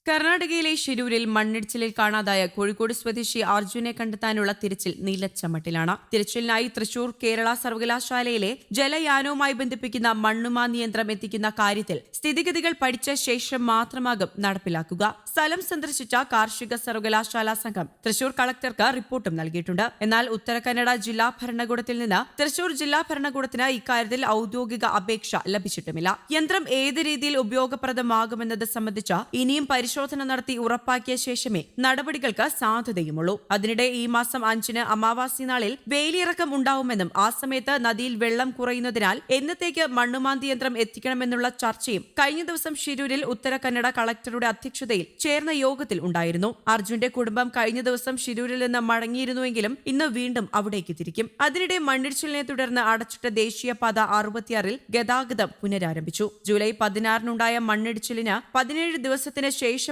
കർണാടകയിലെ ഷിരൂരിൽ മണ്ണിടിച്ചിലിൽ കാണാതായ കോഴിക്കോട് സ്വദേശി അർജുനെ കണ്ടെത്താനുള്ള തിരച്ചിൽ നീലച്ചമട്ടിലാണ്. തിരച്ചിലിനായി തൃശൂർ കേരള സർവകലാശാലയിലെ ജലയാനവുമായി ബന്ധിപ്പിക്കുന്ന മണ്ണുമാന്തി യന്ത്രം എത്തിക്കുന്ന കാര്യത്തിൽ സ്ഥിതിഗതികൾ പഠിച്ച ശേഷം മാത്രമാകും നടപ്പിലാക്കുക. സ്ഥലം സന്ദർശിച്ച കാർഷിക സർവകലാശാല സംഘം തൃശൂർ കളക്ടർക്ക് റിപ്പോർട്ടും നൽകിയിട്ടുണ്ട്. എന്നാൽ ഉത്തര കന്നഡ ജില്ലാ ഭരണകൂടത്തിൽ നിന്ന് തൃശൂർ ജില്ലാ ഭരണകൂടത്തിന് ഇക്കാര്യത്തിൽ ഔദ്യോഗിക അപേക്ഷ ലഭിച്ചിട്ടുമില്ല. യന്ത്രം ഏത് രീതിയിൽ ഉപയോഗപ്രദമാകുമെന്നത് സംബന്ധിച്ച് ഇനിയും പരിശോധന നടത്തി ഉറപ്പാക്കിയ ശേഷമേ നടപടികൾക്ക് സാധ്യതയുമുള്ളൂ. അതിനിടെ ഈ മാസം 5-ന് അമാവാസി നാളിൽ വേലിയിറക്കം ഉണ്ടാവുമെന്നും ആ സമയത്ത് നദിയിൽ വെള്ളം കുറയുന്നതിനാൽ എന്നത്തേക്ക് മണ്ണുമാന്തി യന്ത്രം എത്തിക്കണമെന്നുള്ള ചർച്ചയും കഴിഞ്ഞ ദിവസം ഷിരൂരിൽ ഉത്തര കന്നഡ കളക്ടറുടെ അധ്യക്ഷതയിൽ ചേർന്ന യോഗത്തിൽ ഉണ്ടായിരുന്നു. അർജുന്റെ കുടുംബം കഴിഞ്ഞ ദിവസം ഷിരൂരിൽ നിന്ന് മടങ്ങിയിരുന്നുവെങ്കിലും ഇന്ന് വീണ്ടും അവിടേക്ക് തിരിക്കും. അതിനിടെ മണ്ണിടിച്ചിലിനെ തുടർന്ന് അടച്ചിട്ട ദേശീയപാത 66-ൽ ഗതാഗതം പുനരാരംഭിച്ചു. ജൂലൈ 16-നുണ്ടായ മണ്ണിടിച്ചിലിന് 17 ദിവസത്തിന് ശേഷമാണ്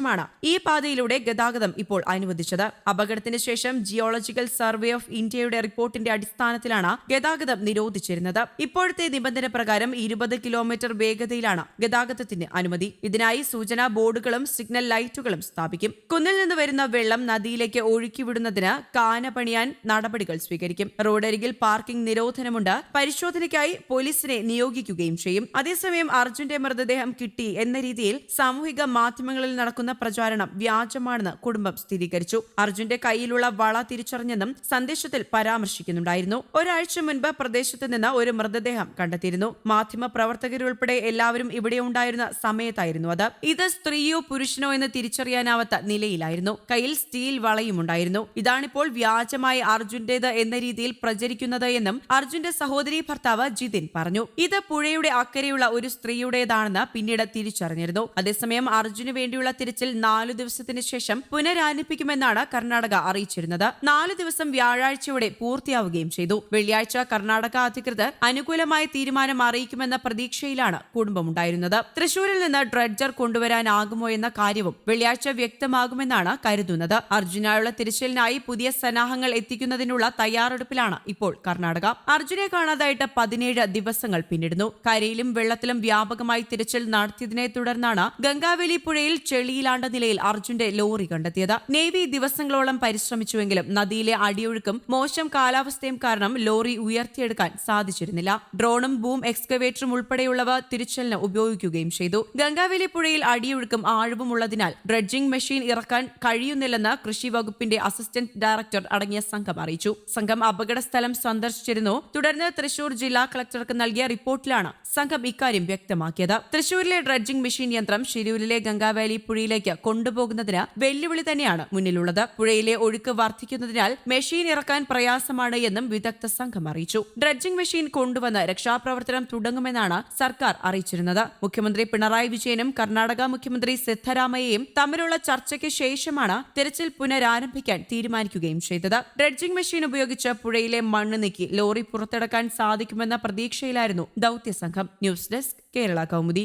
ഈ പാതയിലൂടെ ഗതാഗതം ഇപ്പോൾ അനുവദിച്ചത്. അപകടത്തിന് ശേഷം ജിയോളജിക്കൽ സർവേ ഓഫ് ഇന്ത്യയുടെ റിപ്പോർട്ടിന്റെ അടിസ്ഥാനത്തിലാണ് ഗതാഗതം നിരോധിച്ചിരുന്നത്. ഇപ്പോഴത്തെ നിബന്ധന പ്രകാരം 20 കിലോമീറ്റർ വേഗതയിലാണ് ഗതാഗതത്തിന് അനുമതി. ഇതിനായി സൂചനാ ബോർഡുകളും സിഗ്നൽ ലൈറ്റുകളും സ്ഥാപിക്കും. കുന്നിൽ നിന്ന് വരുന്ന വെള്ളം നദിയിലേക്ക് ഒഴുക്കിവിടുന്നതിന് കാന പണിയാൻ നടപടികൾ സ്വീകരിക്കും. റോഡരികിൽ പാർക്കിംഗ് നിരോധനമുണ്ട്. പരിശോധനയ്ക്കായി പോലീസിനെ നിയോഗിക്കുകയും ചെയ്യും. അതേസമയം അർജുന്റെ മൃതദേഹം കിട്ടി എന്ന രീതിയിൽ സാമൂഹിക മാധ്യമങ്ങളിൽ നടക്കുന്ന പ്രചാരണം വ്യാജമാണെന്ന് കുടുംബം സ്ഥിരീകരിച്ചു. അർജുന്റെ കയ്യിലുള്ള വള തിരിച്ചറിഞ്ഞെന്നും സന്ദേശത്തിൽ പരാമർശിക്കുന്നുണ്ടായിരുന്നു. ഒരാഴ്ച മുൻപ് പ്രദേശത്ത് നിന്ന് ഒരു മൃതദേഹം കണ്ടെത്തിയിരുന്നു. മാധ്യമ പ്രവർത്തകരുൾപ്പെടെ എല്ലാവരും ഇവിടെ ഉണ്ടായിരുന്ന സമയത്തായിരുന്നു അത്. ഇത് സ്ത്രീയോ പുരുഷനോ എന്ന് തിരിച്ചറിയാനാവാത്ത നിലയിലായിരുന്നു. കയ്യിൽ സ്റ്റീൽ വളയുമുണ്ടായിരുന്നു. ഇതാണിപ്പോൾ വ്യാജമായി അർജുന്റേത് എന്ന രീതിയിൽ പ്രചരിക്കുന്നത് എന്നും അർജുന്റെ സഹോദരി ഭർത്താവ് ജിതിൻ പറഞ്ഞു. ഇത് പുഴയുടെ അക്കരെയുള്ള ഒരു സ്ത്രീയുടേതാണെന്ന് പിന്നീട് തിരിച്ചറിഞ്ഞിരുന്നു. അതേസമയം അർജുന് വേണ്ടിയുള്ള തിരച്ചിൽ 4 ദിവസത്തിന് ശേഷം പുനരാരംഭിക്കുമെന്നാണ് കർണാടക അറിയിച്ചിരുന്നത്. 4 ദിവസം വ്യാഴാഴ്ചയോടെ പൂർത്തിയാവുകയും ചെയ്തു. വെള്ളിയാഴ്ച കർണാടക അധികൃതർ അനുകൂലമായ തീരുമാനം അറിയിക്കുമെന്ന പ്രതീക്ഷയിലാണ് കുടുംബമുണ്ടായിരുന്നത്. തൃശൂരിൽ നിന്ന് ഡ്രഡ്ജർ കൊണ്ടുവരാനാകുമോ എന്ന കാര്യവും വെള്ളിയാഴ്ച വ്യക്തമാകുമെന്നാണ് കരുതുന്നത്. അർജുനായുള്ള തിരച്ചിലിനായി പുതിയ സന്നാഹങ്ങൾ എത്തിക്കുന്നതിനുള്ള തയ്യാറെടുപ്പിലാണ് ഇപ്പോൾ കർണാടക. അർജുനെ കാണാതായിട്ട് 17 ദിവസങ്ങൾ പിന്നിടുന്നു. കരയിലും വെള്ളത്തിലും വ്യാപകമായി തിരച്ചിൽ നടത്തിയതിനെ തുടർന്നാണ് ഗംഗാവേലി പുഴയിൽ ചെളിയിലാണ്ട നിലയിൽ അർജുന്റെ ലോറി കണ്ടെത്തിയത്. നേവി ദിവസങ്ങളോളം പരിശ്രമിച്ചുവെങ്കിലും നദിയിലെ അടിയൊഴുക്കും മോശം കാലാവസ്ഥയും കാരണം ലോറി ഉയർത്തിയെടുക്കാൻ സാധിച്ചിരുന്നില്ല. ഡ്രോണും ബൂം എക്സ്കവേറ്ററും ഉൾപ്പെടെയുള്ളവ തിരച്ചിലിന് ഉപയോഗിക്കുകയും ചെയ്തു. ഗംഗാവേലി പുഴയിൽ അടിയൊഴുക്കും ആഴവും ഉള്ളതിനാൽ ഡ്രഡ്ജിംഗ് മെഷീൻ ഇറക്കാൻ കഴിയുന്നില്ലെന്ന് കൃഷി വകുപ്പിന്റെ അസിസ്റ്റന്റ് ഡയറക്ടർ അടങ്ങിയ സംഘം അറിയിച്ചു. സംഘം അപകട സ്ഥലം സന്ദർശിച്ചിരുന്നു. തുടർന്ന് തൃശൂർ ജില്ലാ കളക്ടർക്ക് നൽകിയ റിപ്പോർട്ടിലാണ് സംഘം ഇക്കാര്യം വ്യക്തമാക്കിയത്. തൃശൂരിലെ ഡ്രഡ്ജിംഗ് മെഷീൻ യന്ത്രം ഷിരൂരിലെ ഗംഗാവേലി പുഴയിലേക്ക് കൊണ്ടുപോകുന്നതിന് വെല്ലുവിളി തന്നെയാണ് മുന്നിലുള്ളത്. പുഴയിലെ ഒഴുക്ക് വർദ്ധിക്കുന്നതിനാൽ മെഷീൻ ഇറക്കാൻ പ്രയാസമാണ് എന്നും വിദഗ്ധ സംഘം അറിയിച്ചു. ഡ്രഡ്ജിംഗ് മെഷീൻ കൊണ്ടുവന്ന് രക്ഷാപ്രവർത്തനം തുടങ്ങുമെന്നാണ് സർക്കാർ അറിയിച്ചിരുന്നത്. മുഖ്യമന്ത്രി പിണറായി വിജയനും കർണാടക മുഖ്യമന്ത്രി സിദ്ധരാമയ്യയും തമ്മിലുള്ള ചർച്ചയ്ക്ക് ശേഷമാണ് തിരച്ചിൽ പുനരാരംഭിക്കാൻ തീരുമാനിക്കുകയും ചെയ്തത്. ഡ്രഡ്ജിംഗ് മെഷീൻ ഉപയോഗിച്ച് പുഴയിലെ മണ്ണ് നീക്കി ലോറി പുറത്തെടുക്കാൻ സാധിക്കുമെന്ന പ്രതീക്ഷയിലായിരുന്നു ദൌത്യസംഘം. News desk Kerala Kaumudi.